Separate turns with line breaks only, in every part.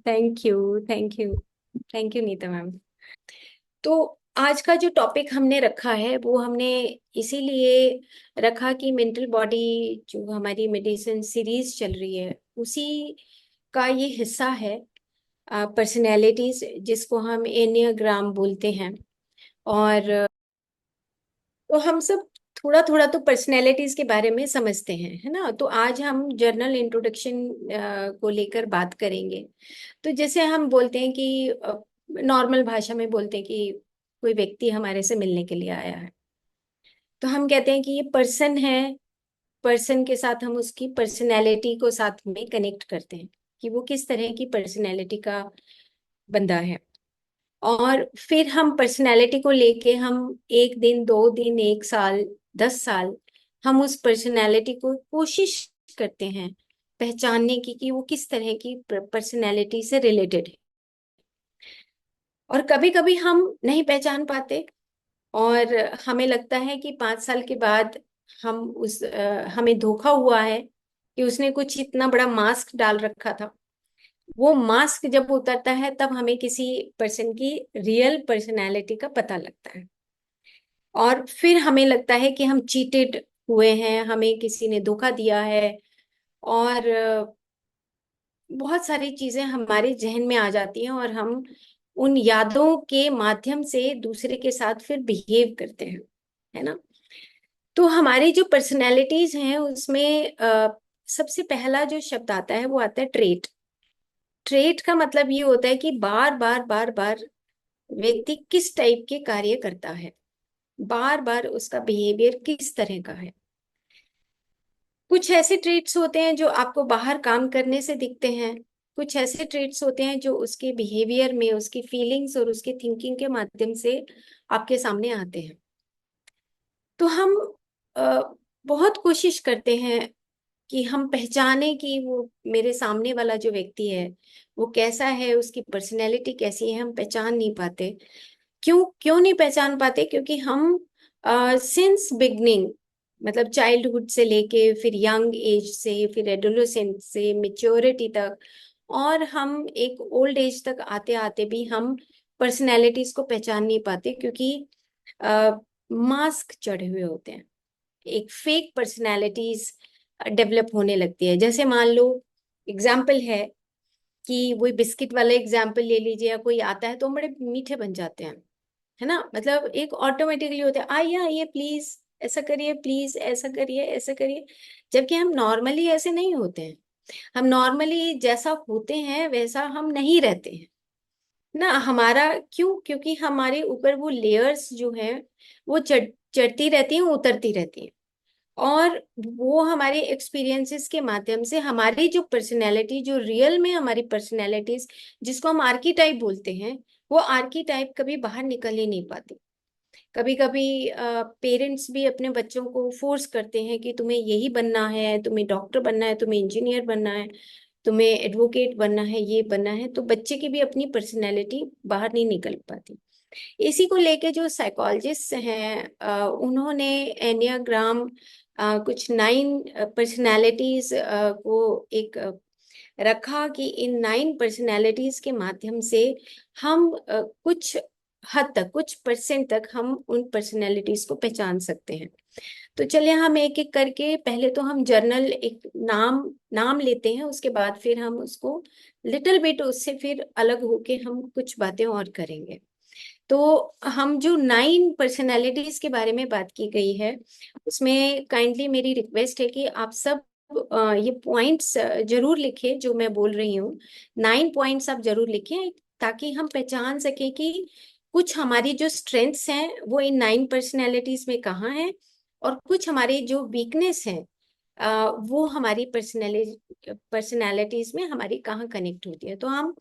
Thank you, thank you, thank you Neeta ma'am. तो आज का जो टॉपिक हमने रखा है वो हमने इसीलिए रखा कि मेंटल बॉडी, जो हमारी मेडिसिन सीरीज चल रही है, उसी का ये हिस्सा है। पर्सनैलिटीज, जिसको हम एनियाग्राम बोलते हैं। और तो हम सब थोड़ा थोड़ा तो पर्सनैलिटीज के बारे में समझते हैं, है ना। तो आज हम जर्नल इंट्रोडक्शन को लेकर बात करेंगे। तो जैसे हम बोलते हैं कि नॉर्मल भाषा में बोलते हैं कि कोई व्यक्ति हमारे से मिलने के लिए आया है, तो हम कहते हैं कि ये पर्सन है। पर्सन के साथ हम उसकी पर्सनैलिटी को साथ में कनेक्ट करते हैं कि वो किस तरह की पर्सनैलिटी का बंदा है। और फिर हम पर्सनैलिटी को लेके हम एक दिन, 2 दिन, 1 साल, 10 साल हम उस पर्सनैलिटी को कोशिश करते हैं पहचानने की कि वो किस तरह की पर्सनैलिटी से रिलेटेड है। और कभी कभी हम नहीं पहचान पाते, और हमें लगता है कि 5 साल के बाद हम हमें धोखा हुआ है कि उसने कुछ इतना बड़ा मास्क डाल रखा था। वो मास्क जब उतरता है तब हमें किसी पर्सन की रियल पर्सनैलिटी का पता लगता है। और फिर हमें लगता है कि हम चीटेड हुए हैं, हमें किसी ने धोखा दिया है। और बहुत सारी चीजें हमारे जहन में आ जाती हैं, और हम उन यादों के माध्यम से दूसरे के साथ फिर बिहेव करते हैं, है ना। तो हमारी जो पर्सनैलिटीज हैं उसमें सबसे पहला जो शब्द आता है वो आता है ट्रेट। ट्रेट का मतलब ये होता है कि बार बार बार बार व्यक्ति किस टाइप के कार्य करता है, बार बार उसका बिहेवियर किस तरह का है। कुछ ऐसे ट्रेट्स होते हैं जो आपको बाहर काम करने से दिखते हैं। कुछ ऐसे ट्रेट्स होते हैं जो उसके बिहेवियर में, उसकी फीलिंग्स और उसकी थिंकिंग के माध्यम से आपके सामने आते हैं। तो हम अ, बहुत कोशिश करते हैं कि हम पहचाने कि वो मेरे सामने वाला जो व्यक्ति है वो कैसा है, उसकी पर्सनैलिटी कैसी है। हम पहचान नहीं पाते। क्यों क्यों नहीं पहचान पाते? क्योंकि हम सिंस बिगनिंग, मतलब चाइल्डहुड से लेके फिर यंग एज से, फिर एडोलेसेंट से मेच्योरिटी तक, और हम एक ओल्ड एज तक आते आते भी हम पर्सनैलिटीज को पहचान नहीं पाते, क्योंकि मास्क चढ़े हुए होते हैं। एक फेक पर्सनैलिटीज डेवलप होने लगती है। जैसे मान लो, एग्जाम्पल है कि वही बिस्किट वाला एग्जाम्पल ले लीजिए, या कोई आता है तो हम बड़े मीठे बन जाते हैं, है ना। मतलब एक ऑटोमेटिकली होता है, आइए आइए प्लीज, ऐसा करिए प्लीज, ऐसा करिए ऐसा करिए। जबकि हम नॉर्मली ऐसे नहीं होते हैं। हम नॉर्मली जैसा होते हैं वैसा हम नहीं रहते हैं ना। हमारा क्यों? क्योंकि हमारे ऊपर वो लेयर्स जो है वो चढ़ती रहती हैं, उतरती रहती हैं। और वो हमारे एक्सपीरियंसेस के माध्यम से हमारी जो पर्सनैलिटी, जो रियल में हमारी पर्सनैलिटीज, जिसको हम आर्कीटाइप बोलते हैं, वो आर्कीटाइप कभी बाहर निकल ही नहीं पाती। कभी कभी पेरेंट्स भी अपने बच्चों को फोर्स करते हैं कि तुम्हें यही बनना है, तुम्हें डॉक्टर बनना है, तुम्हें इंजीनियर बनना है, तुम्हें एडवोकेट बनना है, ये बनना है। तो बच्चे की भी अपनी पर्सनैलिटी बाहर नहीं निकल पाती। इसी को लेके जो साइकोलॉजिस्ट हैं, उन्होंने एनियाग्राम, कुछ 9 पर्सनालिटीज को एक रखा कि इन 9 पर्सनालिटीज के माध्यम से हम कुछ हद तक, कुछ परसेंट तक हम उन पर्सनालिटीज को पहचान सकते हैं। तो चलिए हम एक एक करके, पहले तो हम जर्नल एक नाम नाम लेते हैं, उसके बाद फिर हम उसको लिटिल बिट उससे फिर अलग होके हम कुछ बातें और करेंगे। तो हम जो 9 पर्सनालिटीज के बारे में बात की गई है, उसमें काइंडली मेरी रिक्वेस्ट है कि आप सब ये पॉइंट्स जरूर लिखें जो मैं बोल रही हूँ। 9 पॉइंट्स आप जरूर लिखें, ताकि हम पहचान सके कि कुछ हमारी जो स्ट्रेंथ्स हैं वो इन 9 पर्सनालिटीज में कहाँ हैं, और कुछ हमारी जो वीकनेस हैं वो हमारी पर्सनालिटीज में हमारी कहाँ कनेक्ट होती है। तो हम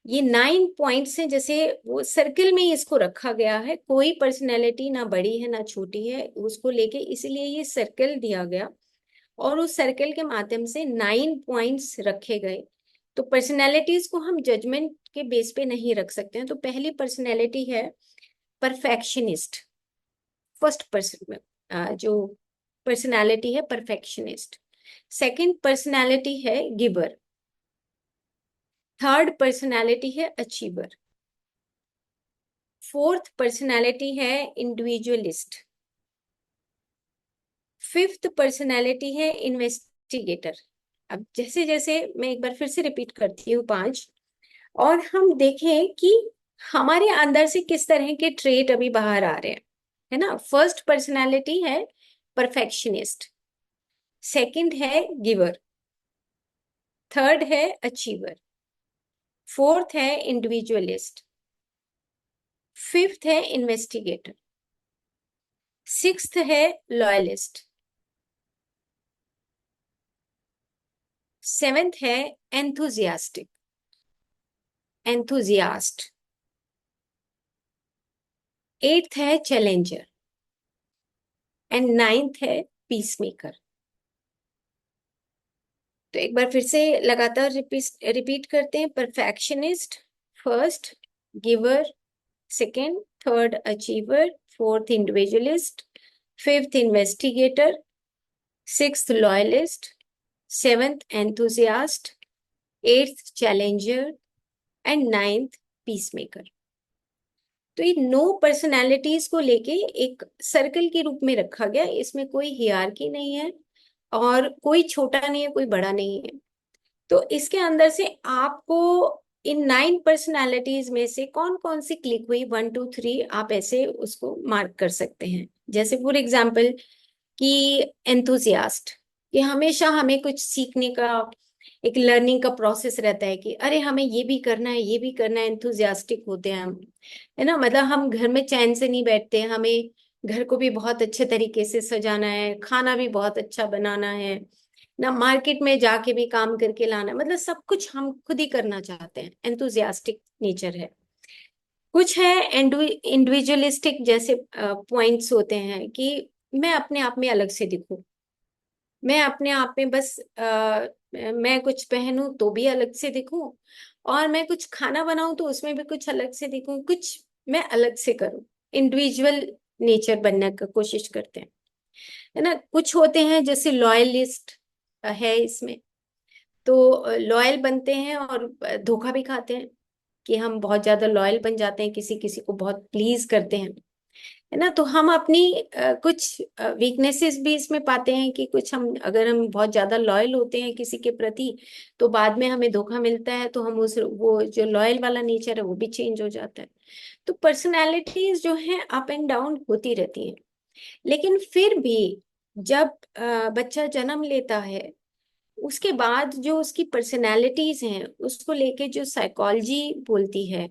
ये 9 पॉइंट्स हैं, जैसे वो सर्कल में ही इसको रखा गया है। कोई पर्सनैलिटी ना बड़ी है ना छोटी है उसको लेके, इसीलिए ये सर्कल दिया गया। और उस सर्कल के माध्यम से 9 पॉइंट्स रखे गए। तो पर्सनैलिटीज को हम जजमेंट के बेस पे नहीं रख सकते हैं। तो पहली पर्सनैलिटी है परफेक्शनिस्ट। फर्स्ट पर्सन जो पर्सनैलिटी है परफेक्शनिस्ट। सेकंड पर्सनैलिटी है गिवर। थर्ड पर्सनालिटी है अचीवर। फोर्थ पर्सनालिटी है इंडिविजुअलिस्ट। फिफ्थ पर्सनालिटी है इन्वेस्टिगेटर। अब जैसे जैसे मैं एक बार फिर से रिपीट करती हूँ पांच, और हम देखें कि हमारे अंदर से किस तरह के ट्रेट अभी बाहर आ रहे हैं, है ना। फर्स्ट पर्सनालिटी है परफेक्शनिस्ट, सेकंड है गिवर, थर्ड है अचीवर, फोर्थ है इंडिविजुअलिस्ट, फिफ्थ है इन्वेस्टिगेटर, सिक्स्थ है लॉयलिस्ट, सेवेंथ है एंथुजियास्टिक, एंथुजियास्ट, एट्थ है चैलेंजर, एंड नाइन्थ है पीस मेकर। तो एक बार फिर से लगातार रिपीट करते हैं। Perfectionist first, giver second, third achiever, fourth individualist, fifth investigator, sixth loyalist, seventh enthusiast, eighth challenger, and ninth peace maker. तो ये 9 पर्सनालिटीज को लेके एक सर्कल के रूप में रखा गया। इसमें कोई हियरार्की नहीं है और कोई छोटा नहीं है, कोई बड़ा नहीं है। तो इसके अंदर से आपको इन 9 पर्सनालिटीज में से कौन कौन सी क्लिक हुई, 1 2 3, आप ऐसे उसको मार्क कर सकते हैं। जैसे फॉर एग्जाम्पल कि एंथुसियास्ट, कि हमेशा हमें कुछ सीखने का एक लर्निंग का प्रोसेस रहता है कि अरे हमें ये भी करना है, ये भी करना है। एंथुसियास्टिक होते हैं हम, है ना। मतलब हम घर में चैन से नहीं बैठते, हमें घर को भी बहुत अच्छे तरीके से सजाना है, खाना भी बहुत अच्छा बनाना है ना, मार्केट में जाके भी काम करके लाना है। मतलब सब कुछ हम खुद ही करना चाहते हैं, एंथुसियास्टिक नेचर है। कुछ है इंडिविजुअलिस्टिक, जैसे पॉइंट्स होते हैं कि मैं अपने आप में अलग से दिखूं, मैं अपने आप में बस मैं कुछ पहनूं तो भी अलग से दिखूं, और मैं कुछ खाना बनाऊं तो उसमें भी कुछ अलग से दिखूं, कुछ मैं अलग से करूं। इंडिविजुअल नेचर बनने का कोशिश करते हैं, है ना। कुछ होते हैं जैसे लॉयलिस्ट है इसमें, तो लॉयल बनते हैं और धोखा भी खाते हैं कि हम बहुत ज्यादा लॉयल बन जाते हैं, किसी किसी को बहुत प्लीज करते हैं, है ना। तो हम अपनी कुछ वीकनेसेस भी इसमें पाते हैं कि कुछ हम, अगर हम बहुत ज्यादा लॉयल होते हैं किसी के प्रति, तो बाद में हमें धोखा मिलता है, तो हम उस वो जो लॉयल वाला नेचर है वो भी चेंज हो जाता है। तो पर्सनैलिटीज जो है अप एंड डाउन होती रहती हैं। लेकिन फिर भी जब बच्चा जन्म लेता है, उसके बाद जो उसकी पर्सनैलिटीज हैं उसको लेके जो साइकोलॉजी बोलती है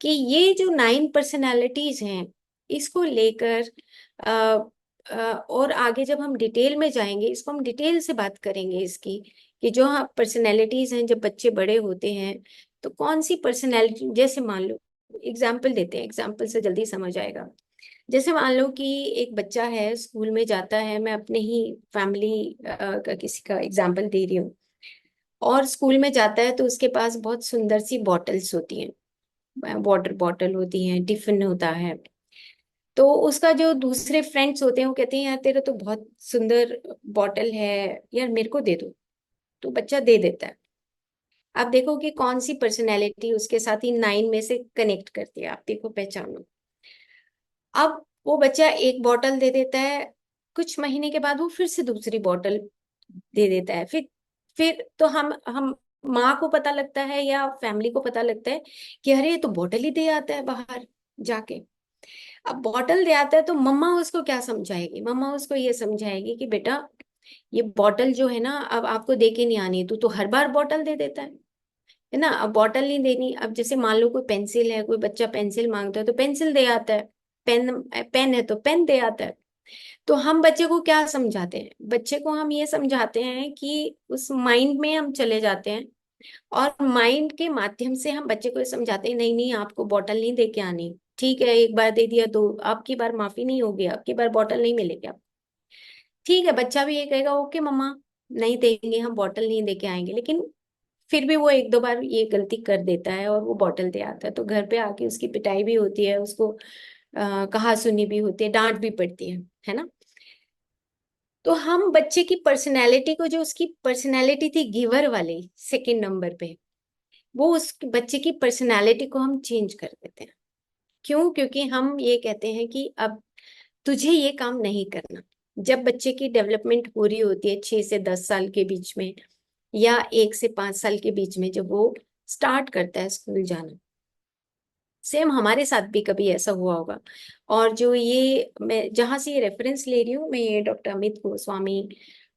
कि ये जो 9 पर्सनैलिटीज हैं, इसको लेकर अ, और आगे जब हम डिटेल में जाएंगे, इसको हम डिटेल से बात करेंगे इसकी, कि जो पर्सनैलिटीज हैं जब बच्चे बड़े होते हैं तो कौन सी पर्सनैलिटी। जैसे मान लो, एग्जाम्पल देते हैं, एग्जाम्पल से जल्दी समझ आएगा। जैसे मान लो कि एक बच्चा है, स्कूल में जाता है, मैं अपने ही फैमिली का किसी का एग्जाम्पल दे रही हूँ। और स्कूल में जाता है तो उसके पास बहुत सुंदर सी बॉटल्स होती हैं, वाटर बॉटल होती हैं, टिफिन होता है। तो उसका जो दूसरे फ्रेंड्स होते हैं वो कहते हैं यार तेरा तो बहुत सुंदर बॉटल है, यार मेरे को दे दो। तो बच्चा दे देता है। आप देखो कि कौन सी पर्सनैलिटी उसके साथ ही 9 में से कनेक्ट करती है, आप देखो, पहचानो। अब वो बच्चा एक बॉटल दे देता है, कुछ महीने के बाद वो फिर से दूसरी बॉटल दे देता है। फिर तो हम माँ को पता लगता है या फैमिली को पता लगता है कि अरे ये तो बॉटल ही दे आता है बाहर जाके। अब बॉटल दे आता है तो मम्मा उसको क्या समझाएगी, मम्मा उसको ये समझाएगी कि बेटा ये बॉटल जो है ना, अब आपको दे के नहीं आनी, तू तो हर बार बॉटल दे देता है ना। अब बॉटल नहीं देनी। अब जैसे मान लो कोई पेंसिल है, कोई बच्चा पेंसिल मांगता है तो पेंसिल दे आता है, पेन पेन है तो पेन दे आता है। तो हम बच्चे को क्या समझाते हैं, बच्चे को हम ये समझाते हैं कि उस माइंड में हम चले जाते हैं, और माइंड के माध्यम से हम बच्चे को ये समझाते हैं नहीं नहीं आपको बॉटल नहीं दे के आनी, ठीक है एक बार दे दिया तो आपकी बार माफी नहीं होगी, आपकी बार बॉटल नहीं मिलेगी आपको। ठीक है, बच्चा भी ये कहेगा ओके मम्मा, नहीं देंगे, हम बॉटल नहीं दे के आएंगे। लेकिन फिर भी वो एक दो बार ये गलती कर देता है और वो बॉटल दे आता है, तो घर पे आके उसकी पिटाई भी होती है, उसको कहा सुनी भी होती है, डांट भी पड़ती है ना। तो हम बच्चे की पर्सनैलिटी को, जो उसकी पर्सनैलिटी थी गिवर वाली सेकंड नंबर पे, वो उस बच्चे की पर्सनालिटी को हम चेंज कर देते हैं। क्यों? क्योंकि हम ये कहते हैं कि अब तुझे ये काम नहीं करना। जब बच्चे की डेवलपमेंट हो रही होती है 6 से 10 साल के बीच में, या 1 से 5 साल के बीच में, जब वो स्टार्ट करता है स्कूल जाना, सेम हमारे साथ भी कभी ऐसा हुआ होगा। और जो ये मैं जहां से ये रेफरेंस ले रही हूँ, मैं ये डॉक्टर अमित गोस्वामी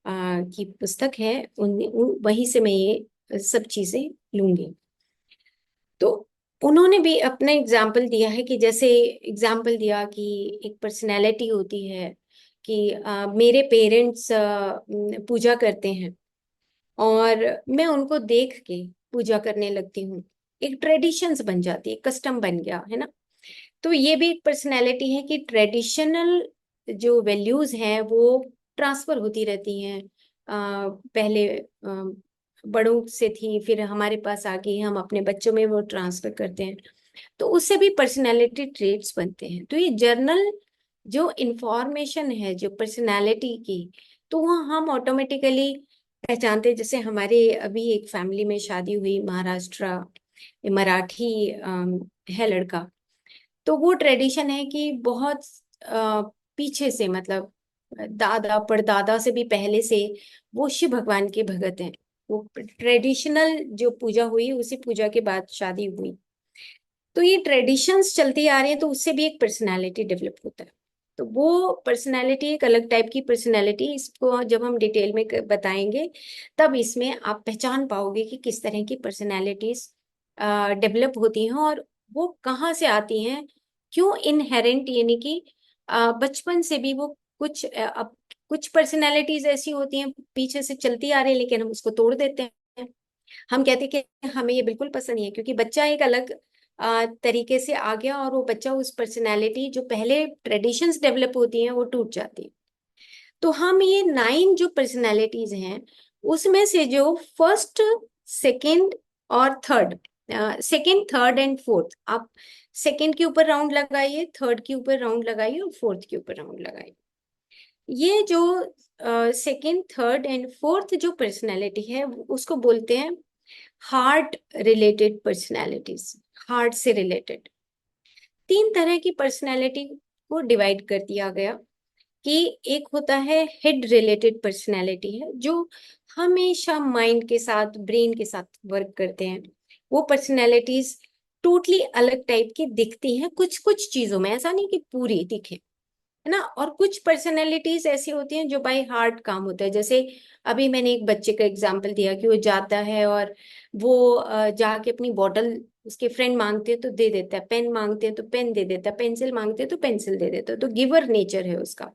की पुस्तक है, वहीं से मैं ये सब चीजें लूंगी। तो उन्होंने भी अपना एग्जाम्पल दिया है कि जैसे एग्जाम्पल दिया कि एक पर्सनैलिटी होती है कि मेरे पेरेंट्स पूजा करते हैं और मैं उनको देख के पूजा करने लगती हूँ। एक ट्रेडिशंस बन जाती है, कस्टम बन गया है ना। तो ये भी एक पर्सनैलिटी है कि ट्रेडिशनल जो वैल्यूज हैं वो ट्रांसफर होती रहती हैं। पहले बड़ों से थी, फिर हमारे पास आ गई, हम अपने बच्चों में वो ट्रांसफर करते हैं। तो उससे भी पर्सनैलिटी ट्रेट्स बनते हैं। तो ये जर्नल जो इंफॉर्मेशन है जो पर्सनैलिटी की, तो वो हम ऑटोमेटिकली पहचानते हैं। जैसे हमारे अभी एक फैमिली में शादी हुई, महाराष्ट्र, मराठी है लड़का। तो वो ट्रेडिशन है कि बहुत पीछे से, मतलब दादा परदादा से भी पहले से वो शिव भगवान के भगत हैं। वो ट्रेडिशनल जो पूजा हुई, उसी पूजा के बाद शादी हुई। तो ये ट्रेडिशंस चलती आ रही है, तो उससे भी एक पर्सनालिटी डेवलप होता है। तो वो पर्सनालिटी एक अलग टाइप की पर्सनालिटी, इसको जब हम डिटेल में बताएंगे, तब इसमें आप पहचान पाओगे कि किस तरह की पर्सनालिटीज डेवलप होती हैं और वो कहाँ से आती हैं। क्यों इनहेरेंट, यानी कि बचपन से भी वो कुछ अब कुछ पर्सनालिटीज ऐसी होती हैं पीछे से चलती आ रही है, लेकिन हम उसको तोड़ देते हैं। हम कहते हैं कि हमें ये बिल्कुल पसंद नहीं है, क्योंकि बच्चा एक अलग तरीके से आ गया और वो बच्चा उस पर्सनालिटी जो पहले ट्रेडिशंस डेवलप होती हैं वो टूट जाती है। तो हम ये 9 जो पर्सनालिटीज हैं, उसमें से जो फर्स्ट, सेकंड और third, second, third and fourth, आप सेकंड के ऊपर राउंड लगाइए, थर्ड के ऊपर राउंड लगाइए और फोर्थ के ऊपर राउंड लगाइए। ये जो सेकंड, थर्ड एंड फोर्थ जो पर्सनालिटी है, उसको बोलते हैं हार्ट रिलेटेड पर्सनालिटीज। हार्ट से रिलेटेड 3 तरह की पर्सनालिटी को डिवाइड कर दिया गया कि एक होता है हेड रिलेटेड पर्सनालिटी, है जो हमेशा माइंड के साथ, ब्रेन के साथ वर्क करते हैं। वो पर्सनालिटीज टोटली अलग टाइप की दिखती हैं कुछ कुछ चीजों में, ऐसा नहीं कि पूरी दिखे, है ना। और कुछ पर्सनैलिटीज ऐसी होती हैं जो बाय हार्ट काम होता है। जैसे अभी मैंने एक बच्चे का एग्जांपल दिया कि वो जाता है और वो जाके अपनी बॉटल, उसके फ्रेंड मांगते हैं तो दे देता है, पेन मांगते हैं तो पेन दे देता है, पेंसिल मांगते हैं तो पेंसिल दे देता है। तो गिवर नेचर है उसका।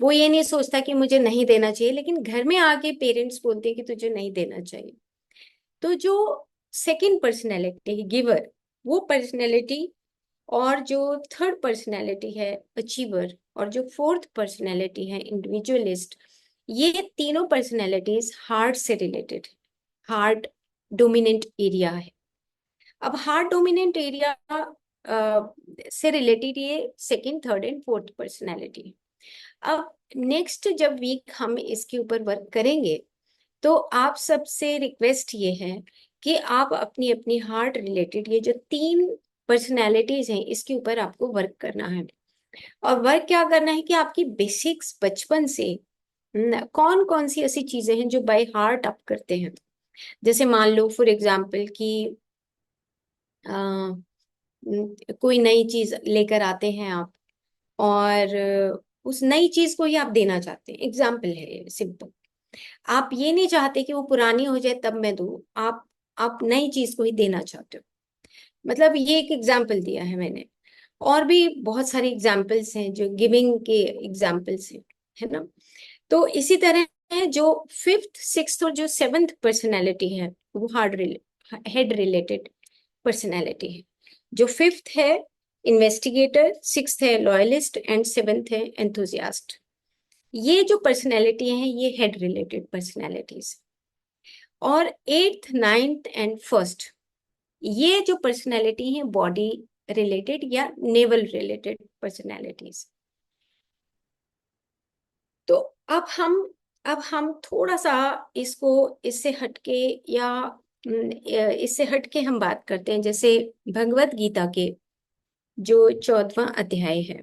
वो ये नहीं सोचता कि मुझे नहीं देना चाहिए, लेकिन घर में आके पेरेंट्स बोलते हैं कि तुझे नहीं देना चाहिए। तो जो सेकंड पर्सनैलिटी है गिवर, वो पर्सनैलिटी, और जो थर्ड पर्सनैलिटी है अचीवर, और जो फोर्थ पर्सनैलिटी है इंडिविजुअलिस्ट, ये तीनों पर्सनैलिटीज हार्ट से रिलेटेड, हार्ट डोमिनेंट एरिया है। अब हार्ट डोमिनेंट एरिया से रिलेटेड ये second, third and fourth personality. अब नेक्स्ट जब वीक हम इसके ऊपर वर्क करेंगे, तो आप सबसे रिक्वेस्ट ये है कि आप अपनी अपनी हार्ट रिलेटेड ये जो 3 पर्सनैलिटीज हैं, इसके ऊपर आपको वर्क करना है। और वर्क क्या करना है कि आपकी बेसिक्स बचपन से कौन कौन सी ऐसी चीजें हैं जो बाय हार्ट आप करते हैं। जैसे मान लो फॉर एग्जाम्पल कि कोई नई चीज लेकर आते हैं आप, और उस नई चीज को ही आप देना चाहते हैं। एग्जाम्पल है सिंपल, आप ये नहीं चाहते कि वो पुरानी हो जाए तब मैं दूं, आप नई चीज को ही देना चाहते हो। मतलब ये एक एग्जाम्पल दिया है मैंने। और भी बहुत सारे एग्जाम्पल्स हैं जो गिविंग के एग्जाम्पल्स हैं, है ना। तो इसी तरह है जो फिफ्थ, सिक्स्थ और जो सेवन्थ पर्सनैलिटी है, वो हेड रिलेटेड पर्सनैलिटी है। जो फिफ्थ है इन्वेस्टिगेटर, सिक्स्थ है लॉयलिस्ट एंड सेवन्थ है एंथुजियास्ट। ये जो पर्सनैलिटी है ये हेड रिलेटेड पर्सनैलिटीज। और एट्थ, नाइन्थ एंड फर्स्ट, ये जो पर्सनैलिटी है बॉडी रिलेटेड या नेवल रिलेटेड पर्सनैलिटीज। तो अब हम थोड़ा सा इसको इससे हटके, या इससे हट के हम बात करते हैं, जैसे भगवत गीता के जो 14वां अध्याय है,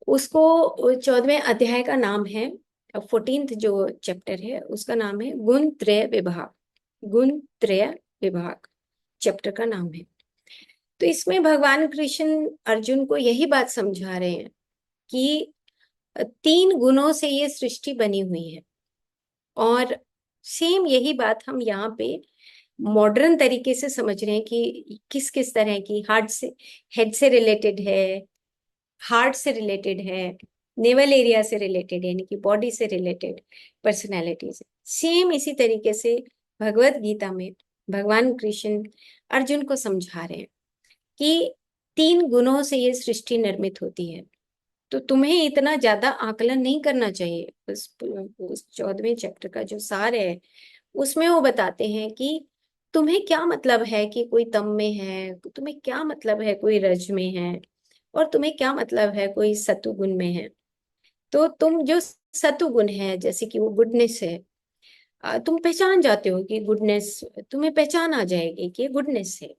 उसको 14वें अध्याय का नाम है, 14th जो चैप्टर है उसका नाम है गुण त्रय विभाग। गुण त्रय विभाग चैप्टर का नाम है। तो इसमें भगवान कृष्ण अर्जुन को यही बात समझा रहे हैं कि 3 गुणों से ये सृष्टि बनी हुई है। और सेम यही बात हम यहाँ पे मॉडर्न तरीके से समझ रहे हैं कि किस किस तरह की हार्ट से, हेड से रिलेटेड है, हार्ट से रिलेटेड है, नेवल एरिया से रिलेटेड है, यानी कि बॉडी से रिलेटेड पर्सनैलिटीज। सेम इसी तरीके से भगवत गीता में भगवान कृष्ण अर्जुन को समझा रहे हैं कि 3 गुणों से ये सृष्टि निर्मित होती है। तो तुम्हें इतना ज्यादा आकलन नहीं करना चाहिए। उस 14वें चैप्टर का जो सार है उसमें वो बताते हैं कि तुम्हें क्या मतलब है कि कोई तम में है, तुम्हें क्या मतलब है कोई रज में है, और तुम्हें क्या मतलब है कोई सत्व गुण में है। तो तुम जो सत्व गुण है, जैसे कि वो गुडनेस है, तुम पहचान जाते हो कि गुडनेस, तुम्हें पहचान आ जाएगी कि गुडनेस है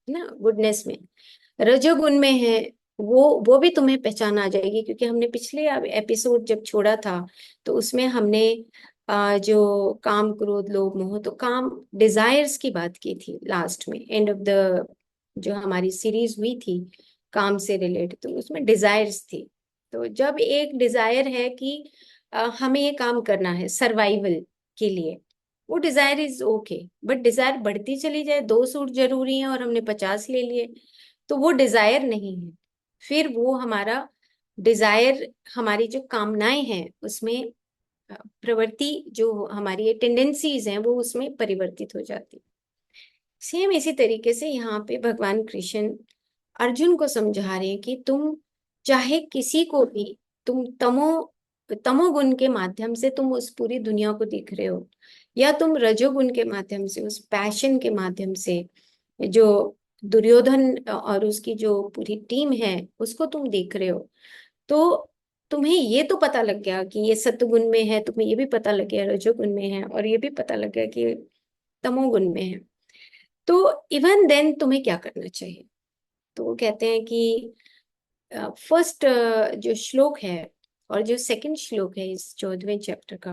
ना, गुडनेस में। रजोगुण में है, वो भी तुम्हें पहचान आ जाएगी, क्योंकि हमने पिछले एपिसोड जब छोड़ा था तो उसमें हमने जो काम क्रोध लोभ मोह, तो काम डिजायर्स की बात की थी लास्ट में, एंड ऑफ द जो हमारी सीरीज हुई थी काम से रिलेटेड, तो उसमें डिजायर्स थी। तो जब एक डिजायर है कि हमें ये काम करना है सर्वाइवल के लिए, वो desire is okay, but desire बढ़ती चली जाए, 2 सूट जरूरी हैं और हमने 50 ले लिए, तो वो डिजायर नहीं है। फिर वो हमारा डिजायर, हमारी जो कामनाएं हैं उसमें प्रवृत्ति, जो हमारी टेंडेंसीज हैं वो उसमें परिवर्तित हो जाती। सेम इसी तरीके से यहाँ पे भगवान कृष्ण अर्जुन को समझा रहे हैं कि तुम चाहे किसी को भी, तुम तमोगुण के माध्यम से तुम उस पूरी दुनिया को देख रहे हो, या तुम रजोगुण के माध्यम से, उस पैशन के माध्यम से, जो दुर्योधन और उसकी जो पूरी टीम है उसको तुम देख रहे हो, तो तुम्हें ये तो पता लग गया कि ये सत्वगुण में है, तुम्हें ये भी पता लग गया रजोगुण में है, और ये भी पता लग गया कि तमोगुण में है। तो इवन देन तुम्हें क्या करना चाहिए? तो वो कहते हैं कि फर्स्ट जो श्लोक है और जो सेकंड श्लोक है इस 14वें चैप्टर का,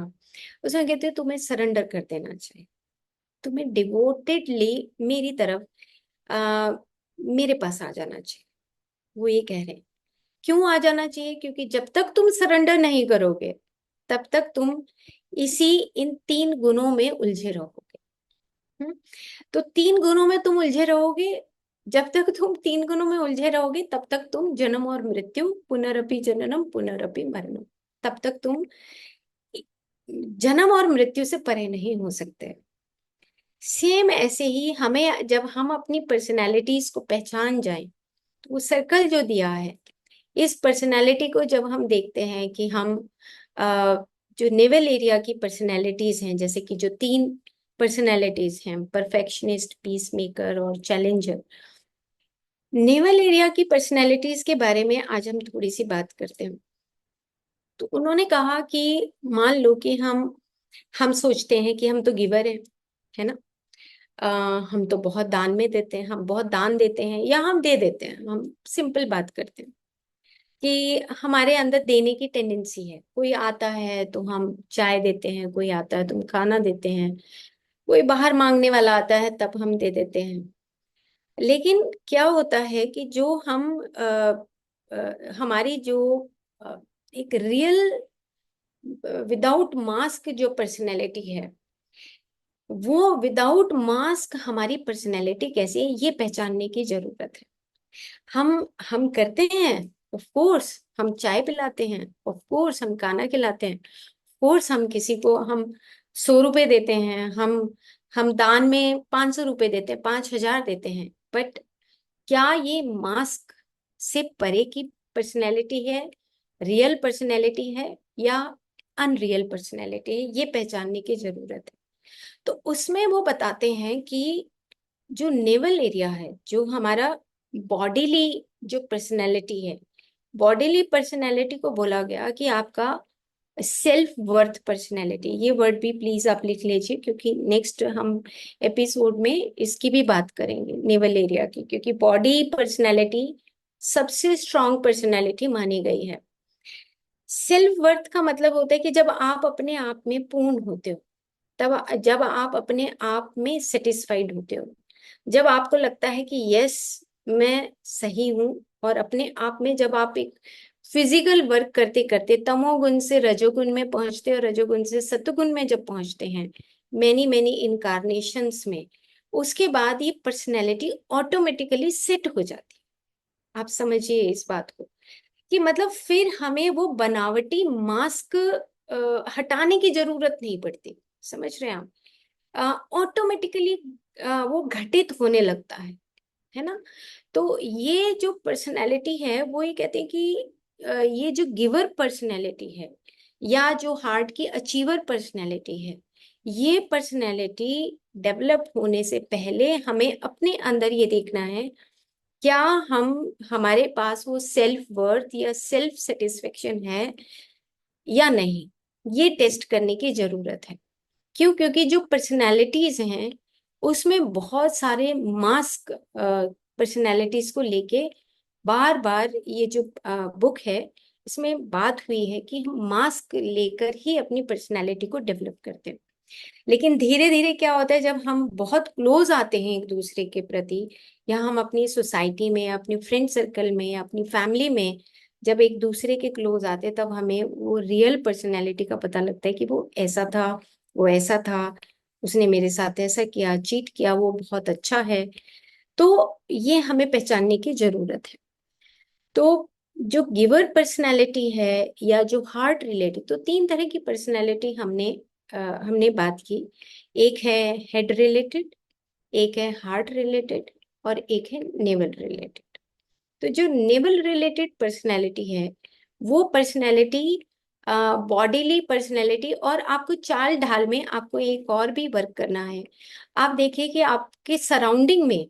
उसमें कहते हैं तुम्हें सरेंडर कर देना चाहिए, तुम्हें डिवोटेडली मेरी तरफ, आ, मेरे पास आ जाना चाहिए। वो ये कह रहे हैं क्यों आ जाना चाहिए, क्योंकि जब तक तुम सरेंडर नहीं करोगे तब तक तुम इसी इन 3 गुणों में उलझे रहोगे। हम्म? तो 3 गुणों में तुम उलझे रहोगे, जब तक तुम 3 गुणों में उलझे रहोगे तब तक तुम जन्म और मृत्यु, पुनरपि जननम पुनरपि मरणम, तब तक तुम जन्म और मृत्यु से परे नहीं हो सकते। सेम ऐसे ही हमें, जब हम अपनी पर्सनैलिटीज को पहचान जाएं, तो वो सर्कल जो दिया है, इस पर्सनैलिटी को जब हम देखते हैं कि हम जो नेवल एरिया की पर्सनैलिटीज हैं, जैसे कि जो 3 पर्सनैलिटीज हैं, परफेक्शनिस्ट, पीस मेकर और चैलेंजर, नेवल एरिया की पर्सनैलिटीज के बारे में आज हम थोड़ी सी बात करते हैं। तो उन्होंने कहा कि मान लो कि हम सोचते हैं कि हम तो गिवर हैं, है ना, हम तो बहुत दान में देते हैं, हम बहुत दान देते हैं या हम दे देते हैं, हम सिंपल बात करते हैं कि हमारे अंदर देने की टेंडेंसी है। कोई आता है तो हम चाय देते हैं, कोई आता है तो हम खाना देते हैं, कोई बाहर मांगने वाला आता है तब हम दे देते हैं। लेकिन क्या होता है कि जो हमारी जो अ, एक रियल विदाउट मास्क जो पर्सनैलिटी है, वो विदाउट मास्क हमारी पर्सनैलिटी कैसी है ये पहचानने की जरूरत है। हम करते हैं, ऑफ कोर्स हम चाय पिलाते हैं, ऑफ कोर्स हम खाना खिलाते हैं, कोर्स हम किसी को हम 100 रुपए देते हैं, हम दान में 500 रुपए देते हैं, 5,000 देते हैं, बट क्या ये मास्क से परे की पर्सनैलिटी है, रियल पर्सनैलिटी है या अनरियल पर्सनैलिटी है, ये पहचानने की जरूरत है। तो उसमें वो बताते हैं कि जो नेवल एरिया है, जो हमारा बॉडीली जो पर्सनैलिटी है, बॉडीली पर्सनैलिटी को बोला गया कि आपका सेल्फ वर्थ पर्सनैलिटी, ये वर्ड भी प्लीज आप लिख लीजिए, क्योंकि नेक्स्ट हम एपिसोड में इसकी भी बात करेंगे, नेवल एरिया की, क्योंकि बॉडी पर्सनैलिटी सबसे स्ट्रांग पर्सनैलिटी मानी गई है। सेल्फ वर्थ का मतलब होता है कि जब आप अपने आप में पूर्ण होते हो, तब जब आप अपने आप में सेटिस्फाइड होते हो, जब आपको लगता है कि यस मैं सही हूं, और अपने आप में जब आप एक फिजिकल वर्क करते करते तमोगुण से रजोगुण में पहुंचते हो, रजोगुण से सतोगुण में जब पहुंचते हैं, मैनी मैनी इनकारनेशंस में, उसके बाद ये पर्सनैलिटी ऑटोमेटिकली सेट हो जाती है। आप समझिए इस बात को, कि मतलब फिर हमें वो बनावटी मास्क हटाने की जरूरत नहीं पड़ती। समझ रहे हैं आप? ऑटोमेटिकली वो घटित होने लगता है ना। तो ये जो पर्सनैलिटी है वो ये कहते हैं कि ये जो गिवर पर्सनैलिटी है, या जो हार्ट की अचीवर पर्सनैलिटी है, ये पर्सनैलिटी डेवलप होने से पहले हमें अपने अंदर ये देखना है, क्या हम हमारे पास वो सेल्फ वर्थ या सेल्फ सेटिस्फेक्शन है या नहीं, ये टेस्ट करने की जरूरत है। क्यों? क्योंकि जो पर्सनालिटीज हैं उसमें बहुत सारे मास्क पर्सनालिटीज को लेके बार बार ये जो बुक है, इसमें बात हुई है कि हम मास्क लेकर ही अपनी पर्सनालिटी को डेवलप करते हैं। लेकिन धीरे धीरे क्या होता है, जब हम बहुत क्लोज आते हैं एक दूसरे के प्रति, या हम अपनी सोसाइटी में, अपनी फ्रेंड सर्कल में, या अपनी फैमिली में जब एक दूसरे के क्लोज आते हैं, तब हमें वो रियल पर्सनैलिटी का पता लगता है कि वो ऐसा था, वो ऐसा था, उसने मेरे साथ ऐसा किया, चीट किया, वो बहुत अच्छा है। तो ये हमें पहचानने की जरूरत है। तो जो गिवर पर्सनालिटी है या जो हार्ट रिलेटेड, तो तीन तरह की पर्सनालिटी हमने बात की। एक है हेड रिलेटेड, एक है हार्ट रिलेटेड, और एक है नेवल रिलेटेड। तो जो नेवल रिलेटेड पर्सनालिटी है, वो पर्सनालिटी बॉडीली पर्सनालिटी, और आपको चाल ढाल में आपको एक और भी वर्क करना है। आप देखिए कि आपके सराउंडिंग में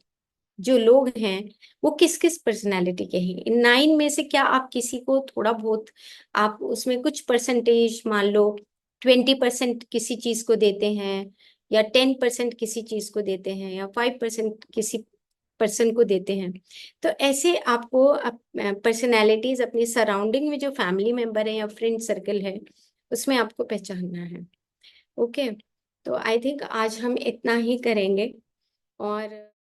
जो लोग हैं वो किस किस पर्सनालिटी के हैं। इन 9 में से क्या आप किसी को थोड़ा बहुत, आप उसमें कुछ परसेंटेज, मान लो 20% किसी चीज को देते हैं, या 10% किसी चीज को देते हैं, या 5% किसी पर्सन को देते हैं। तो ऐसे आपको पर्सनालिटीज अपनी सराउंडिंग में जो फैमिली मेंबर है या फ्रेंड सर्कल है, उसमें आपको पहचानना है। ओके, तो आई थिंक आज हम इतना ही करेंगे। और